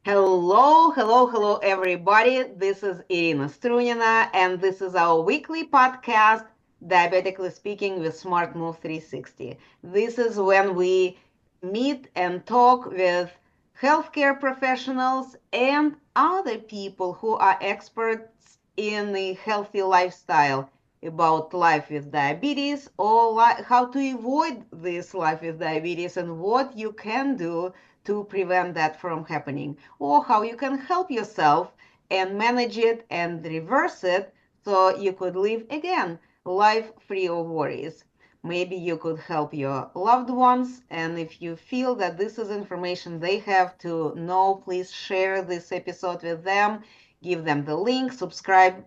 Hello, hello, hello, everybody. This is Irina Strunina, and this is our weekly podcast, Diabetically Speaking with Smart Move 360. This is when we meet and talk with healthcare professionals and other people who are experts in a healthy lifestyle about life with diabetes or how to avoid this life with diabetes and what you can do to prevent that from happening, or how you can help yourself and manage it and reverse it so you could live again life free of worries. Maybe you could help your loved ones, and if you feel that this is information they have to know, please share this episode with them, give them the link, subscribe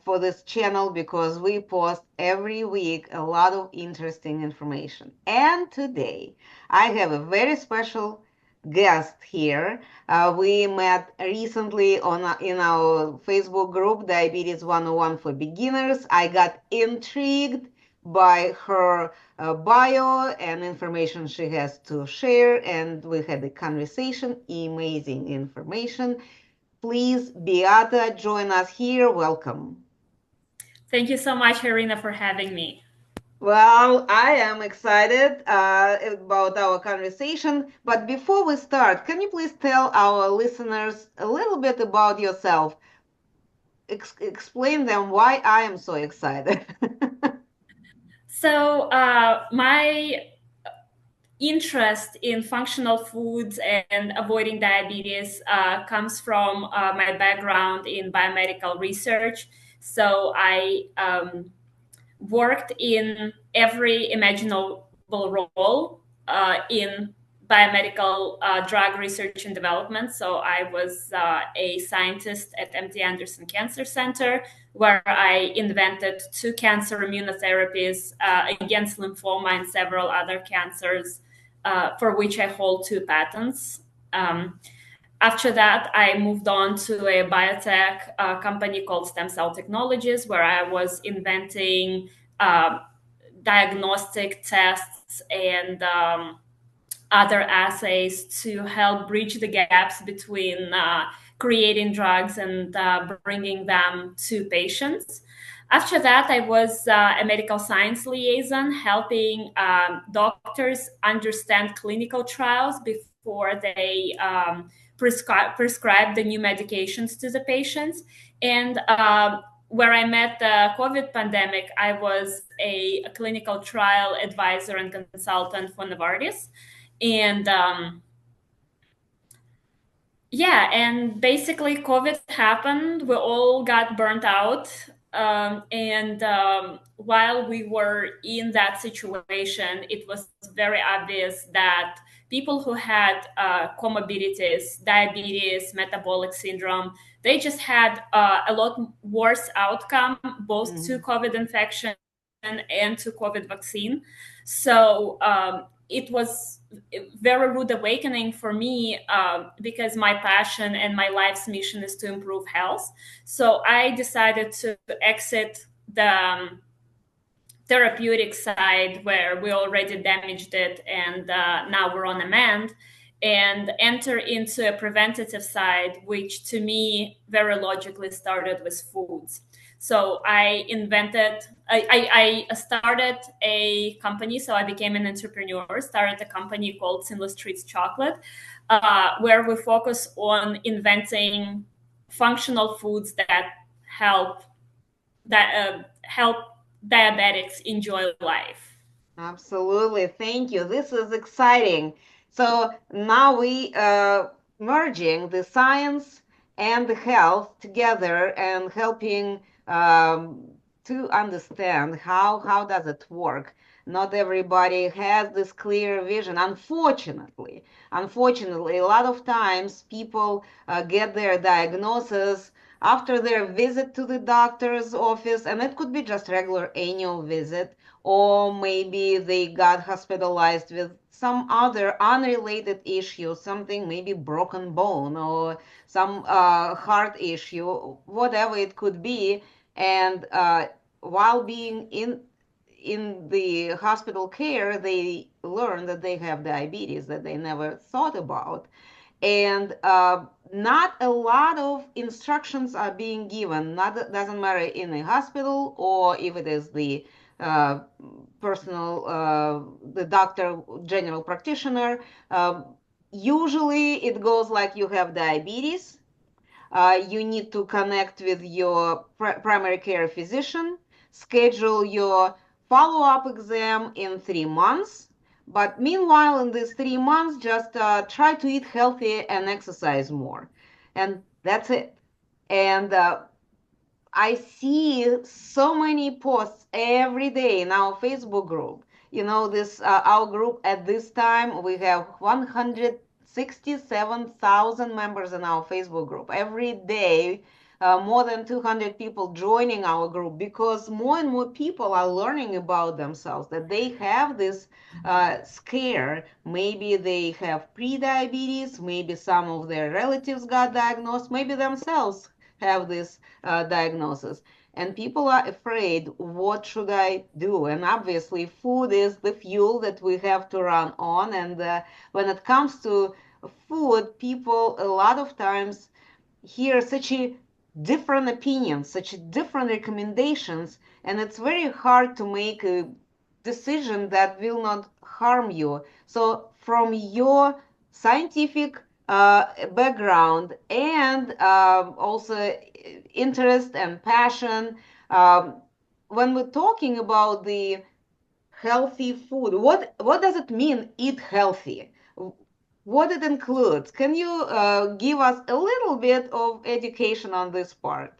for this channel because we post every week a lot of interesting information. And today I have a very special guest here. We met recently in our Facebook group, Diabetes 101 for Beginners. I got intrigued by her bio and information she has to share, and we had a conversation. Amazing information. Please, Beata, join us here. Welcome. Thank you so much, Irina, for having me. Well, I am excited about our conversation. But before we start, can you please tell our listeners a little bit about yourself? Explain them why I am so excited. My interest in functional foods and avoiding diabetes comes from my background in biomedical research. So, I worked in every imaginable role in biomedical drug research and development. So I was a scientist at MD Anderson Cancer Center, where I invented two cancer immunotherapies against lymphoma and several other cancers, for which I hold two patents. After that, I moved on to a biotech company called Stem Cell Technologies, where I was inventing uh, diagnostic tests and other assays to help bridge the gaps between creating drugs and bringing them to patients. After that, I was a medical science liaison, helping doctors understand clinical trials before they prescribe the new medications to the patients. And where I met the COVID pandemic, I was a clinical trial advisor and consultant for Novartis. And yeah, and basically, COVID happened. We all got burnt out. And while we were in that situation, it was very obvious that people who had comorbidities, diabetes, metabolic syndrome, they just had a lot worse outcome, both to Mhm. COVID infection and to COVID vaccine. So it was a very rude awakening for me, because my passion and my life's mission is to improve health. So I decided to exit the therapeutic side, where we already damaged it, and now we're on a mend, and enter into a preventative side, which to me very logically started with foods. So I started a company. So I became an entrepreneur, started a company called Sinless Treats Chocolate, where we focus on inventing functional foods that help help diabetics enjoy life. Absolutely. Thank you. This is exciting. So now we merging the science and the health together and helping to understand how does it work. Not everybody has this clear vision. Unfortunately, a lot of times people get their diagnosis after their visit to the doctor's office, and it could be just regular annual visit, or maybe they got hospitalized with some other unrelated issue, something maybe broken bone or some heart issue, whatever it could be. And while being in the hospital care, they learn that they have diabetes that they never thought about. and not a lot of instructions are being given. Not doesn't matter in a hospital or if it is the uh, personal, the doctor, general practitioner. Usually, it goes like you have diabetes. You need to connect with your primary care physician, schedule your follow-up exam in 3 months. But meanwhile, in these 3 months, just try to eat healthy and exercise more. And that's it. And I see so many posts every day in our Facebook group. You know, this our group at this time we have 167,000 members in our Facebook group. Every day, more than 200 people joining our group because more and more people are learning about themselves that they have this scare. Maybe they have pre-diabetes. Maybe some of their relatives got diagnosed. Maybe themselves have this diagnosis, and people are afraid, what should I do? And obviously food is the fuel that we have to run on, and when it comes to food, people a lot of times hear such a different opinions, such different recommendations, and it's very hard to make a decision that will not harm you. So from your scientific background and also interest and passion, um, when we're talking about the healthy food, what does it mean eat healthy? What it includes? Can you give us a little bit of education on this part?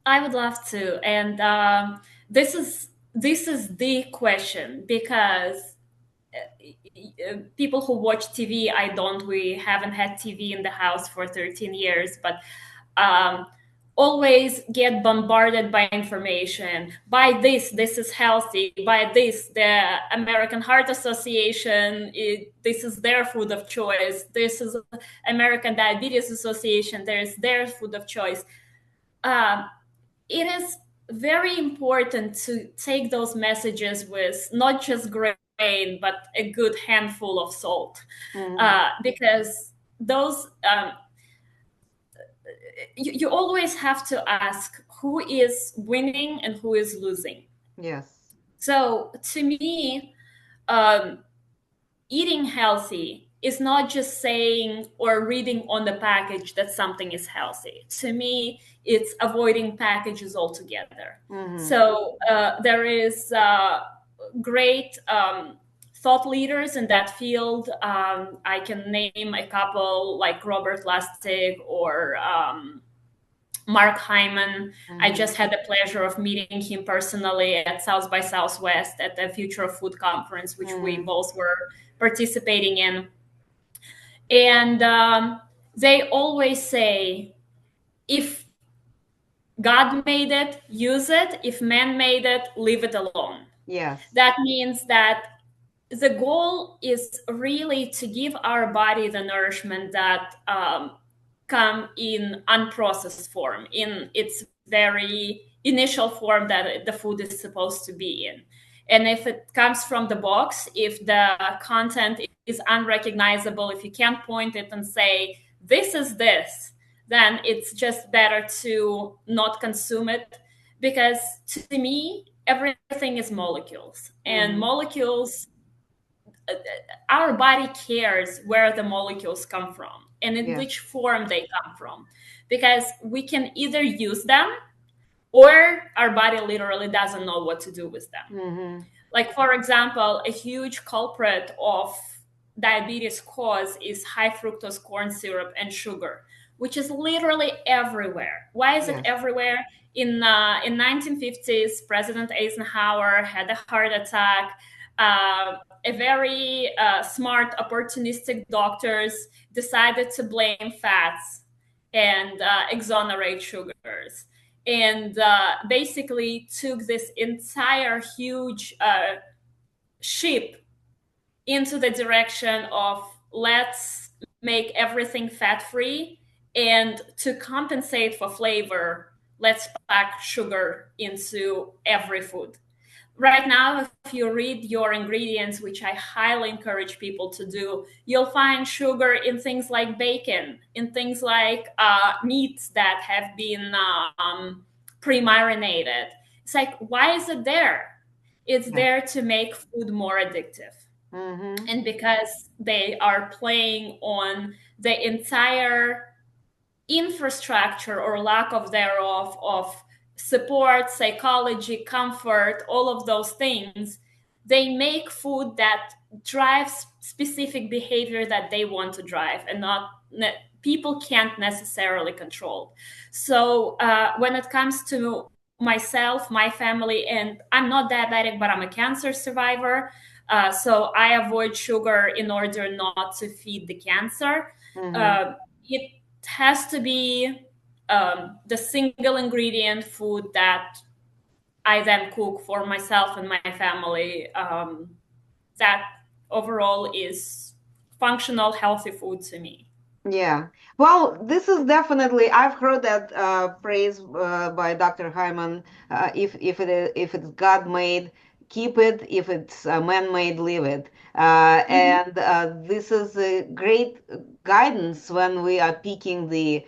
I would love to, and this is the question because people who watch TV, I don't. We haven't had TV in the house for 13 years, but um, always get bombarded by information. Buy this, this is healthy. Buy this, the American Heart Association, this is their food of choice. This is American Diabetes Association, there's their food of choice. Um, it is very important to take those messages with not just grain, but a good handful of salt, Mm-hmm. because those you always have to ask who is winning and who is losing. Yes. So to me, um, eating healthy is not just saying or reading on the package that something is healthy. To me, it's avoiding packages altogether. Mm-hmm. So there is great thought leaders in that field. I can name a couple like Robert Lustig or Mark Hyman. I Mm-hmm. just had the pleasure of meeting him personally at South by Southwest at the Future of Food conference, which we Mm-hmm. both were participating in. And they always say, if God made it, use it. If man made it, leave it alone. Yes. That means that the goal is really to give our body the nourishment that come in unprocessed form, in its very initial form that the food is supposed to be in. And if it comes from the box, if the content is unrecognizable, if you can't point it and say, this is this, then it's just better to not consume it. Because to me, everything is molecules. And Mm-hmm. molecules, our body cares where the molecules come from and in Yes. which form they come from, because we can either use them or our body literally doesn't know what to do with them. Mm-hmm. Like, for example, a huge culprit of diabetes cause is high fructose corn syrup and sugar, which is literally everywhere. Why is it Yes. everywhere? In 1950s, President Eisenhower had a heart attack. A very smart, opportunistic doctors decided to blame fats and exonerate sugars, and basically took this entire huge ship into the direction of let's make everything fat free, and to compensate for flavor, let's pack sugar into every food. right now, if you read your ingredients, which I highly encourage people to do, you'll find sugar in things like bacon, in things like meats that have been pre-marinated. It's like, why is it there? It's Yeah. there to make food more addictive. Mm-hmm. And because they are playing on the entire infrastructure or lack of thereof of support, psychology, comfort, all of those things, they make food that drives specific behavior that they want to drive and not people can't necessarily control. So when it comes to myself, my family, and I'm not diabetic, but I'm a cancer survivor. So I avoid sugar in order not to feed the cancer. Mm-hmm. It has to be the single ingredient food that I then cook for myself and my family. That overall is functional, healthy food to me. Yeah. Well, this is definitely, I've heard that phrase by Dr. Hyman, if it's God made, keep it. If it's man made, leave it. Mm-hmm. And this is a great guidance when we are picking the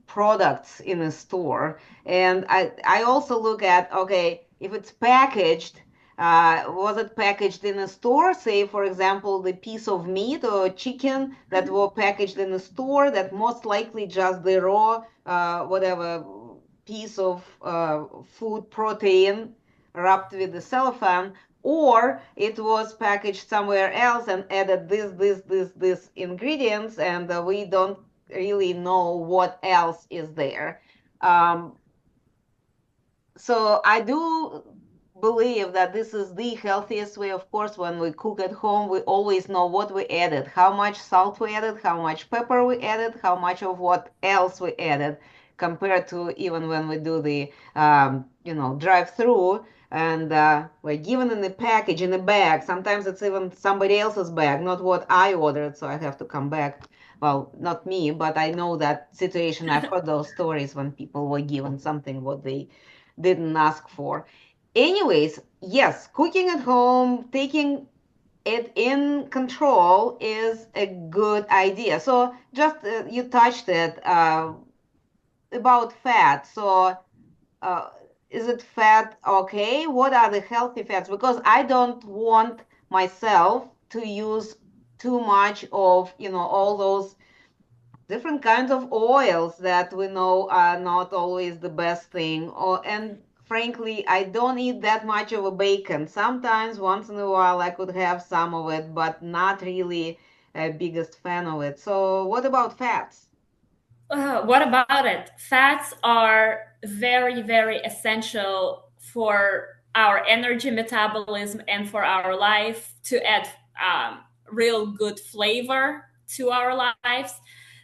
products in a store. And I also look at, okay, if it's packaged, was it packaged in a store? Say, for example, the piece of meat or chicken that were packaged in a store, that most likely just the raw, whatever piece of food protein wrapped with the cellophane, or it was packaged somewhere else and added this ingredients, and we don't really know what else is there. Um, so I do believe that this is the healthiest way. Of course, when we cook at home, we always know what we added, how much salt we added, how much pepper we added, how much of what else we added, compared to even when we do the, drive-through, and we're given in a package, in a bag. Sometimes it's even somebody else's bag, not what I ordered, so I have to come back. Well, not me, but I know that situation. I've heard those stories when people were given something what they didn't ask for. Anyways, yes, cooking at home, taking it in control is a good idea. So just you touched it about fat. So uh, is it fat okay? What are the healthy fats? Because I don't want myself to use too much of, all those different kinds of oils that we know are not always the best thing. And frankly, I don't eat that much of a bacon. Sometimes once in a while I could have some of it, but not really a biggest fan of it. So what about fats? What about it? Fats are very, very essential for our energy metabolism and for our life to add real good flavor to our lives.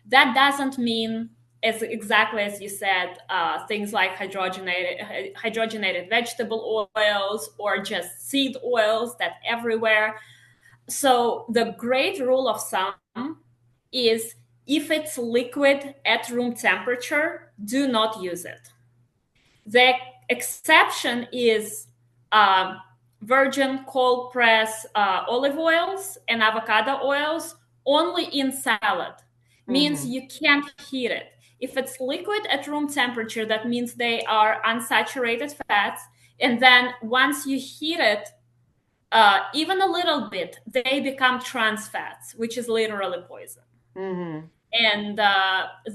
That doesn't mean, as exactly as you said, things like hydrogenated vegetable oils or just seed oils that everywhere. So the great rule of thumb is if it's liquid at room temperature, do not use it. The exception is uh, virgin cold press olive oils and avocado oils only in salad. Means Mm-hmm. you can't heat it. If it's liquid at room temperature, that means they are unsaturated fats. And then once you heat it, even a little bit, they become trans fats, which is literally poison. Mm-hmm. And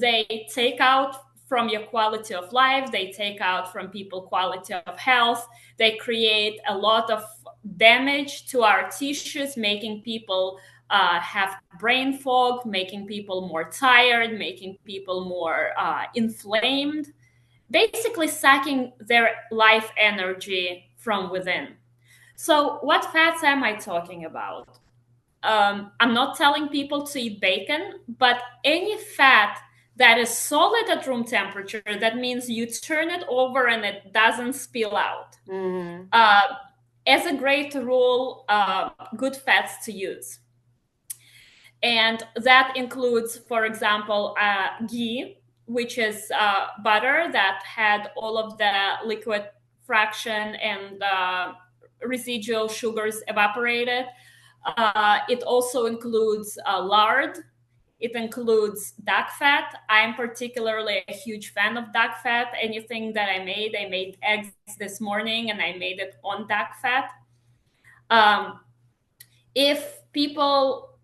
they take out from your quality of life, they take out from people quality of health, they create a lot of damage to our tissues, making people have brain fog, making people more tired, making people more inflamed, basically sucking their life energy from within. So what fats am I talking about? I'm not telling people to eat bacon, but any fat that is solid at room temperature, that means you turn it over and it doesn't spill out. Mm-hmm. Uh, as a great rule, good fats to use. And that includes, for example, ghee, which is butter that had all of the liquid fraction and residual sugars evaporated. It also includes lard. It includes duck fat. I'm particularly a huge fan of duck fat. Anything that I made eggs this morning and I made it on duck fat. If people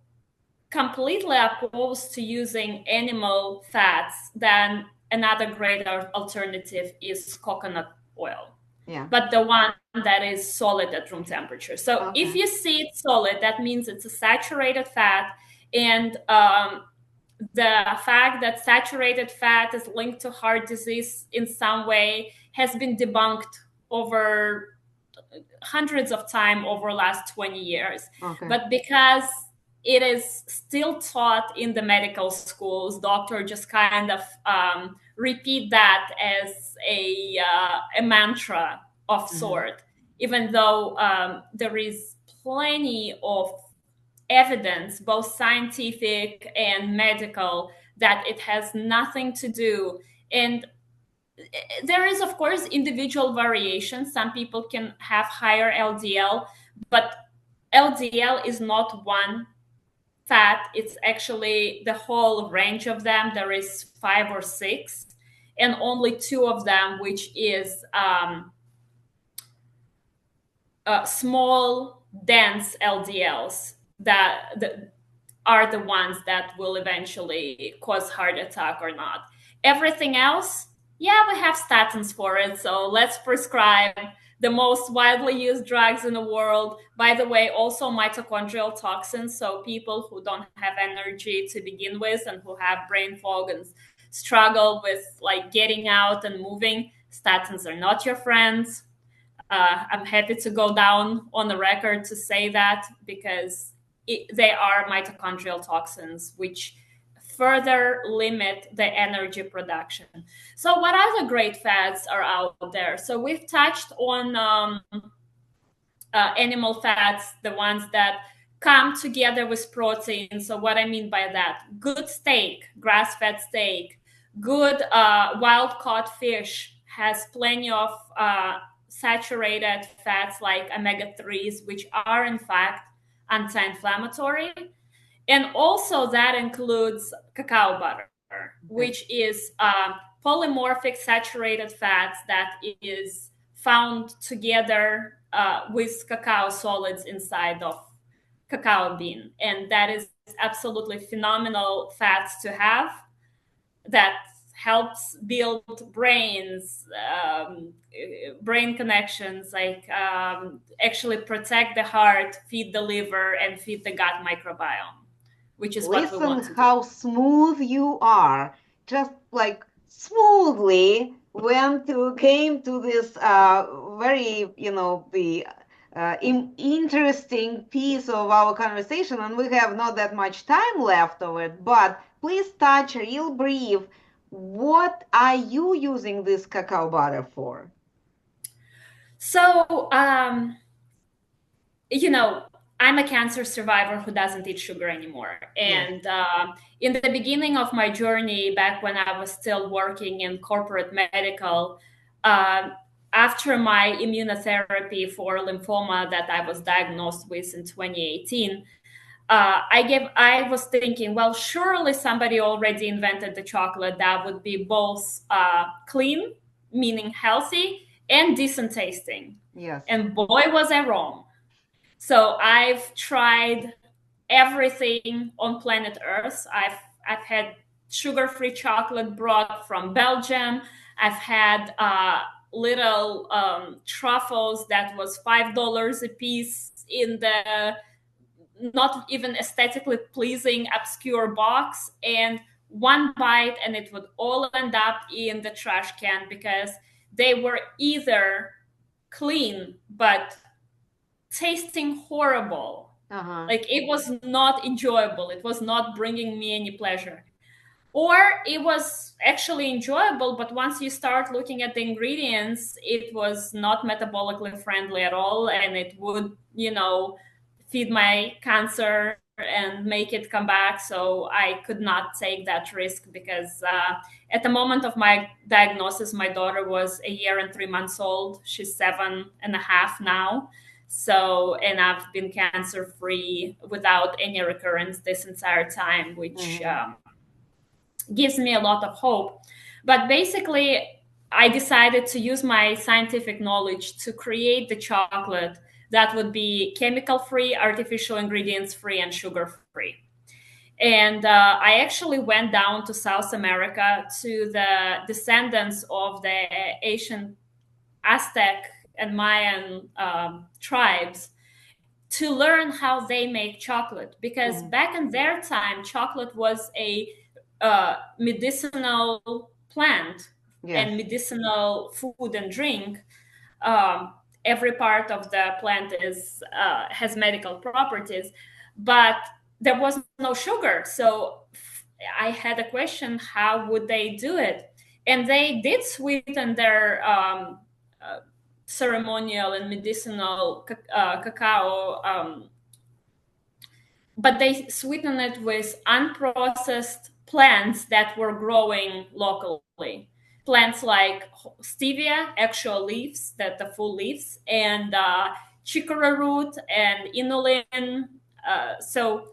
completely opposed to using animal fats, then another great alternative is coconut oil. Yeah. But the one that is solid at room temperature. So Okay. if you see it solid, that means it's a saturated fat. And the fact that saturated fat is linked to heart disease in some way has been debunked over hundreds of times over the last 20 years. Okay. But because it is still taught in the medical schools, doctors just kind of repeat that as a mantra of sort, even though there is plenty of evidence, both scientific and medical, that it has nothing to do. And there is, of course, individual variation. Some people can have higher LDL, but LDL is not one fat. It's actually the whole range of them. There is 5 or 6, and only 2 of them, which is small, dense LDLs that are the ones that will eventually cause heart attack or not. Everything else, yeah, we have statins for it. So let's prescribe the most widely used drugs in the world. By the way, also mitochondrial toxins. So people who don't have energy to begin with and who have brain fog and struggle with like getting out and moving, statins are not your friends. I'm happy to go down on the record to say that, because they are mitochondrial toxins, which further limit the energy production. So what other great fats are out there? So we've touched on animal fats, the ones that come together with protein. So what I mean by that, good steak, grass-fed steak, good wild-caught fish has plenty of saturated fats like omega-3s, which are in fact anti-inflammatory. And also that includes cacao butter, which is polymorphic saturated fats that is found together with cacao solids inside of cacao bean. And that is absolutely phenomenal fats to have, that helps build brains, brain connections, like actually protect the heart, feed the liver, and feed the gut microbiome, which is what we Listen want to do. how smooth you are. Just like smoothly came to this very, the interesting piece of our conversation, and we have not that much time left of it, but please touch real brief. What are you using this cacao butter for? So, I'm a cancer survivor who doesn't eat sugar anymore. Yes. And in the beginning of my journey, back when I was still working in corporate medical, uh, after my immunotherapy for lymphoma that I was diagnosed with in 2018, I was thinking, well, surely somebody already invented the chocolate that would be both clean, meaning healthy, and decent tasting. Yes. And boy, was I wrong. So I've tried everything on planet Earth. I've had sugar-free chocolate brought from Belgium. I've had little truffles that was $5 a piece in the not even aesthetically pleasing obscure box, and one bite and it would all end up in the trash can because they were either clean but tasting horrible. Like it was not enjoyable. It was not bringing me any pleasure. Or it was actually enjoyable, but once you start looking at the ingredients, it was not metabolically friendly at all. And it would, feed my cancer and make it come back. So I could not take that risk because at the moment of my diagnosis, my daughter was a year and 3 months old. She's 7.5 now. So, and I've been cancer free without any recurrence this entire time, which gives me a lot of hope. But basically, I decided to use my scientific knowledge to create the chocolate that would be chemical free, artificial ingredients free, and sugar free. And I actually went down to South America to the descendants of the ancient Aztec and Mayan tribes to learn how they make chocolate. Because back in their time, chocolate was a medicinal plant Yes. and medicinal food and drink. Um, every part of the plant is has medical properties, but there was no sugar. So I had a question: how would they do it? And they did sweeten their uh, ceremonial and medicinal cacao, but they sweeten it with unprocessed plants that were growing locally. Plants like stevia, actual leaves, that the full leaves, and chicory root and inulin. So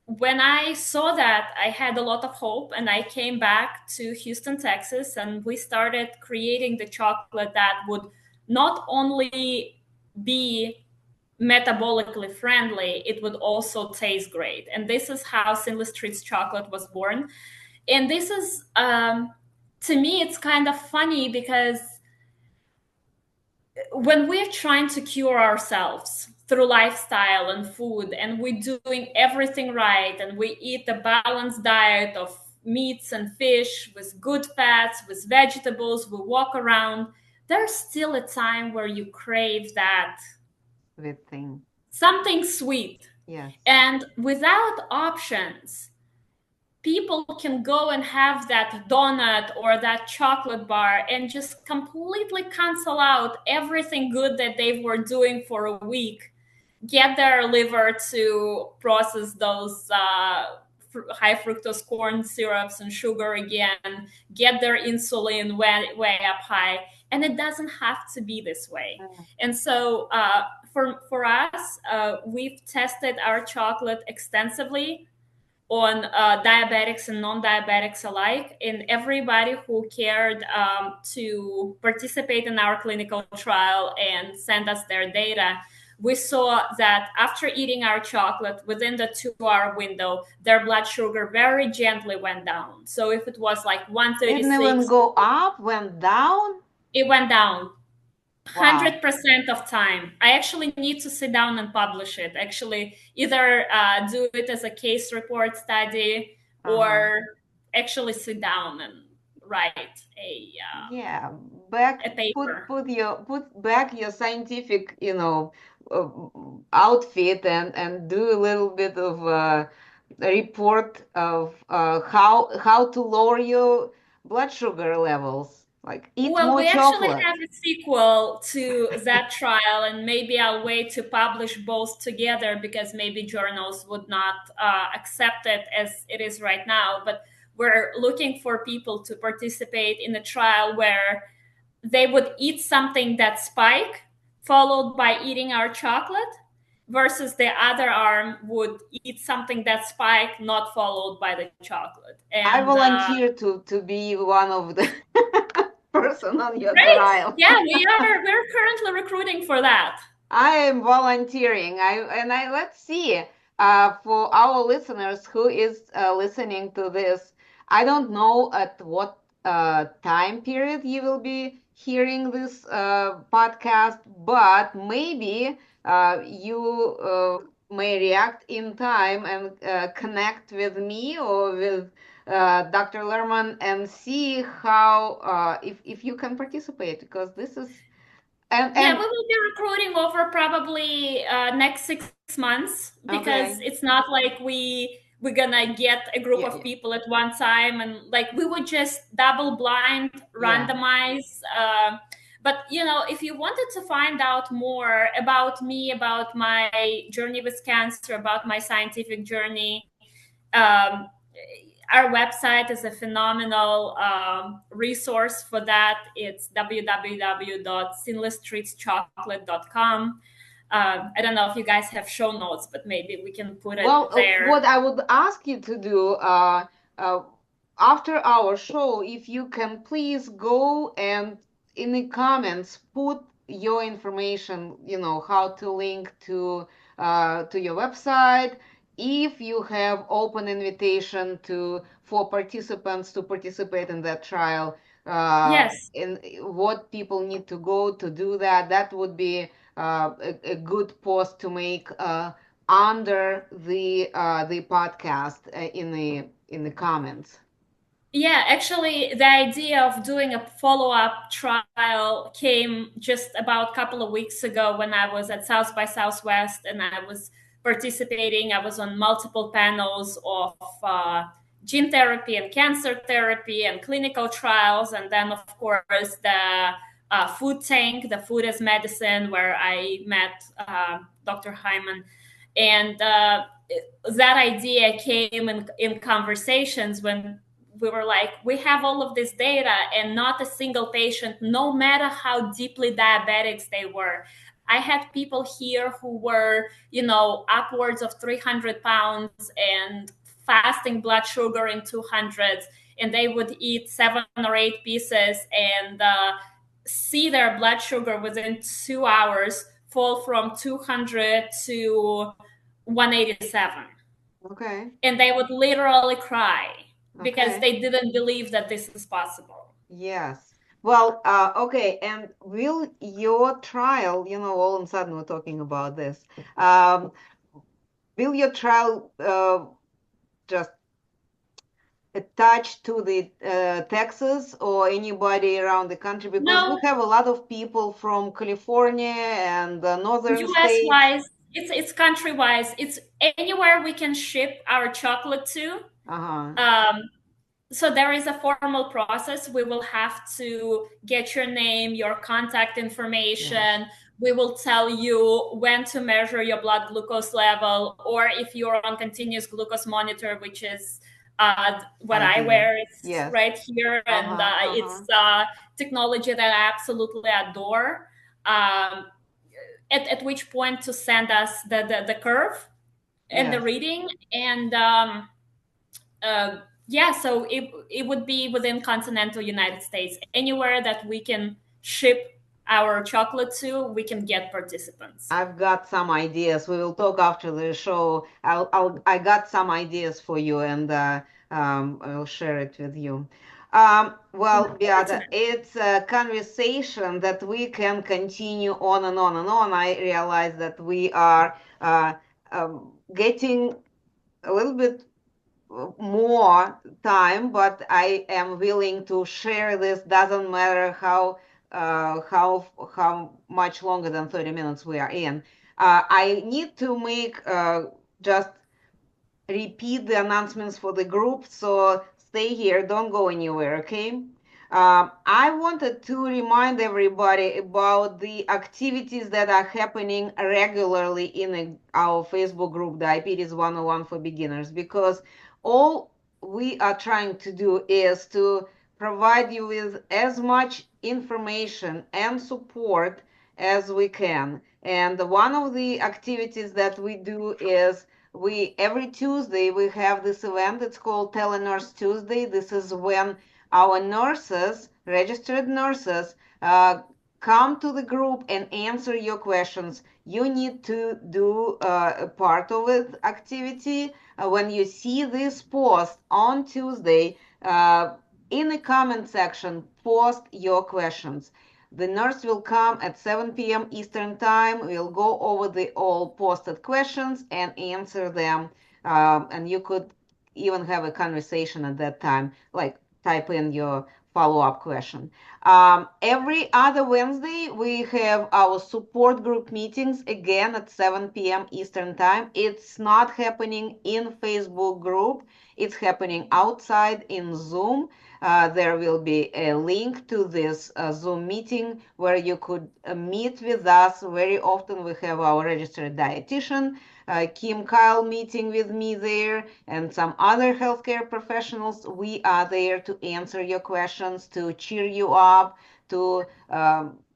when I saw that, I had a lot of hope, and I came back to Houston, Texas, and we started creating the chocolate that would not only be metabolically friendly, it would also taste great. And this is how Sinless Treats Chocolate was born. And this is, to me, it's kind of funny because when we're trying to cure ourselves through lifestyle and food, and we're doing everything right, and we eat a balanced diet of meats and fish with good fats, with vegetables, we walk around, there's still a time where you crave that Sweet thing. something sweet. Yes. And without options, people can go and have that donut or that chocolate bar and just completely cancel out everything good that they were doing for a week, get their liver to process those high fructose corn syrups and sugar again, get their insulin way up high. And it doesn't have to be this way. And so for us, we've tested our chocolate extensively on diabetics and non-diabetics alike, and everybody who cared to participate in our clinical trial and send us their data, we saw that after eating our chocolate, within the 2-hour window, their blood sugar very gently went down. So if it was like Didn't even 136, go up, went down? it went down. Wow. 100% of time. I actually need to sit down and publish it. Actually, either do it as a case report study or actually sit down and write Yeah, a paper. put back your scientific, uh, outfit and do a little bit of report of how to lower your blood sugar levels. Like eat Well, more we actually chocolate. have a sequel to that trial, and maybe I'll wait to publish both together because maybe journals would not accept it as it is right now. But we're looking for people to participate in a trial where they would eat something that spike, followed by eating our chocolate, versus the other arm would eat something that spike, not followed by the chocolate. I And volunteer to be one of the person on your great, trial. yeah, we're currently recruiting for that. I am volunteering. I let's see. For our listeners who is listening to this, I don't know at what time period you will be hearing this podcast, but maybe you may react in time and connect with me or with Dr. Lerman and see how if you can participate because this is Yeah, and we will be recruiting over probably next 6 months because okay. it's not like we're gonna get a group Yeah, of yeah, people at one time, and like we would just double blind yeah. randomize. But if you wanted to find out more about me, about my journey with cancer, about my scientific journey, um, our website is a phenomenal resource for that. It's www.sinlesstreetschocolate.com. I don't know if you guys have show notes, but maybe we can put it Well, there. what I would ask you to do uh, after our show, if you can please go and in the comments put your information, how to link to your website. If you have open invitation to for participants to participate in that trial, Yes. and what people need to go to do that, that would be a good post to make. Under the podcast in the comments. Yeah, actually, the idea of doing a follow-up trial came just about a couple of weeks ago when I was at South by Southwest and I was participating. I was on multiple panels of gene therapy and cancer therapy and clinical trials, and then of course the food tank, the food as medicine, where I met Dr. Hyman, and that idea came in conversations when we were like, we have all of this data and not a single patient, no matter how deeply diabetics they were. I had people here who were, upwards of 300 pounds and fasting blood sugar in 200s, and they would eat 7 or 8 pieces and see their blood sugar within 2 hours fall from 200 to 187. Okay. And they would literally cry because Okay. they didn't believe that this is possible. Yes. Well, okay. And will your trial, all of a sudden we're talking about this, will your trial just attach to the Texas or anybody around the country? Because we No, have a lot of people from California and the northern US states. wise, it's country wise. It's anywhere we can ship our chocolate to. Uh-huh. Um, so there is a formal process. We will have to get your name, your contact Yes. information. We will tell you when to measure your blood glucose level, or if you're on continuous glucose monitor, which is what I Ideal. wear. It's Yes. right here, and Uh-huh. it's Uh-huh. technology that I absolutely adore. Um, at which point to send us the curve and the Yes. reading, and uh, yeah, so it would be within continental United States. Anywhere that we can ship our chocolate to, we can get participants. I've got some ideas. We will talk after the show. I got some ideas for you, and I'll share it with you. Well, Beata, Excellent. it's a conversation that we can continue on and on and on. I realize that we are getting a little bit more time, but I am willing to share this. Doesn't matter how much longer than 30 minutes we are in. I need to make just repeat the announcements for the group. So stay here, don't go anywhere, okay? I wanted to remind everybody about the activities that are happening regularly in our Facebook group, Diabetes 101 for Beginners, because all we are trying to do is to provide you with as much information and support as we can. And one of the activities that we do is we every Tuesday we have this event. It's called Telenurse Tuesday. This is when our nurses, registered nurses, come to the group and answer your questions. You need to do a part of it activity. When you see this post on Tuesday, in the comment section, post your questions. The nurse will come at 7 p.m. Eastern Time. We'll go over the all posted questions and answer them. And you could even have a conversation at that time, like type in your follow-up question. Every other Wednesday, we have our support group meetings again at 7 p.m. Eastern Time. It's not happening in Facebook group. It's happening outside in Zoom. There will be a link to this Zoom meeting where you could meet with us. Very often we have our registered dietitian, Kim Kyle, meeting with me there, and some other healthcare professionals. We are there to answer your questions, to cheer you up, to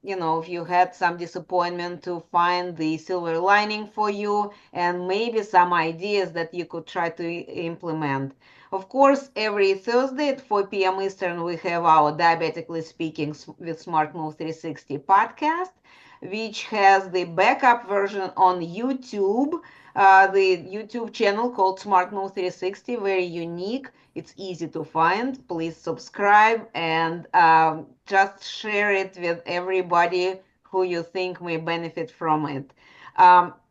if you had some disappointment, to find the silver lining for you, and maybe some ideas that you could try to implement. Of course, every Thursday at 4 p.m. Eastern, we have our Diabetically Speaking with Smart Move 360 podcast, which has the backup version on YouTube. The YouTube channel called Smart Move 360, very unique. It's easy to find. Please subscribe and just share it with everybody who you think may benefit from it.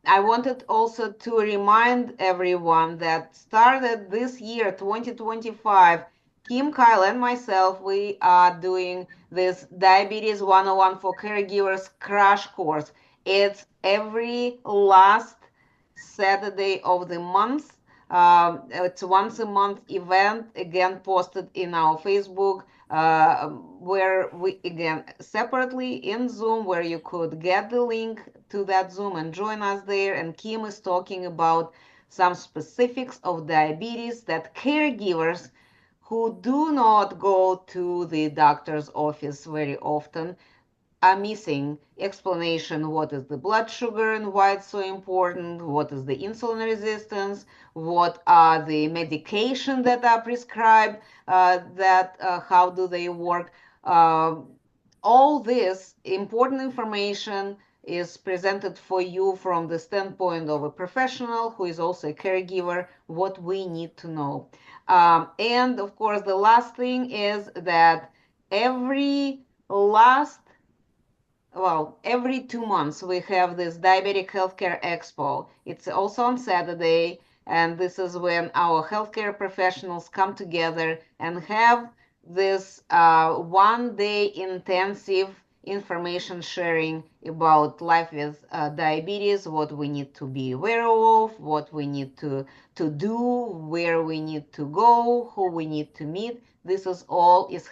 I wanted also to remind everyone that started this year, 2025, Kim, Kyle, and myself, we are doing this Diabetes 101 for Caregivers crash course. It's every last Saturday of the month. It's once a month event, again posted in our Facebook, where we again separately in Zoom, where you could get the link to that Zoom and join us there. And Kim is talking about some specifics of diabetes that caregivers who do not go to the doctor's office very often are missing explanation. What is the blood sugar and why it's so important? What is the insulin resistance? What are the medication that are prescribed? That how do they work? Uh, all this important information is presented for you from the standpoint of a professional who is also a caregiver, what we need to know. And of course, the last thing is that every last every 2 months we have this Diabetic Healthcare Expo. It's also on Saturday, and this is when our healthcare professionals come together and have this 1 day intensive information sharing about life with diabetes, what we need to be aware of, what we need to do, where we need to go, who we need to meet. This is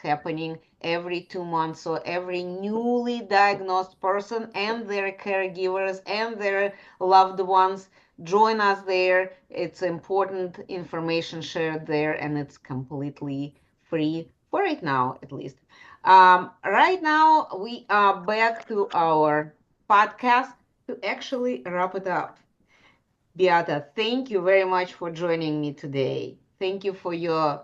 happening every 2 months. So every newly diagnosed person and their caregivers and their loved ones join us there. It's important information shared there, and it's completely free for right now, at least. Right now, we are back to our podcast to actually wrap it up. Beata, thank you very much for joining me today. Thank you for your,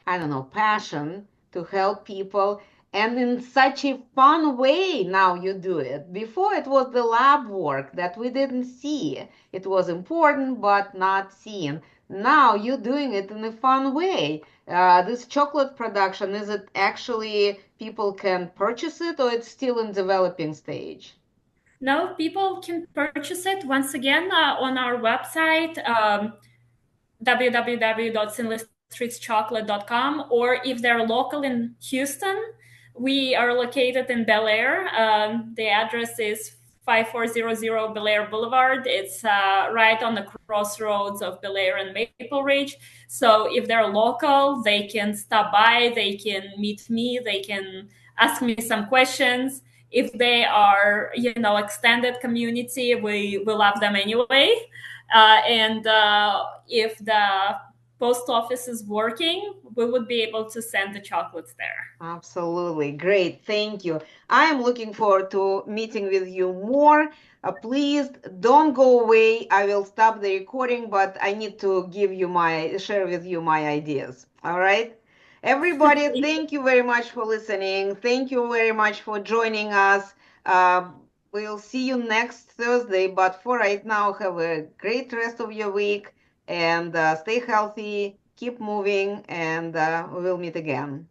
I don't know, passion to help people, and in such a fun way now you do it. Before it was the lab work that we didn't see. It was important but not seen. Now you're doing it in a fun way. This chocolate production, is it actually people can purchase it or it's still in developing stage? No, people can purchase it once again on our website, www.sinlesstreetschocolate.com, or if they're local in Houston, we are located in Bel Air. The address is 5400 Bel Air Boulevard. It's right on the crossroads of Bel Air and Maple Ridge. So if they're local, they can stop by, they can meet me, they can ask me some questions. If they are, extended community, we love them anyway. And if the post office is working, we would be able to send the chocolates there. Absolutely. Great. Thank you. I am looking forward to meeting with you more. Please don't go away. I will stop the recording, but I need to share with you my ideas. All right. Everybody, thank you very much for listening. Thank you very much for joining us. Uh, we'll see you next Thursday, but for right now, have a great rest of your week and stay healthy, keep moving, and we'll meet again.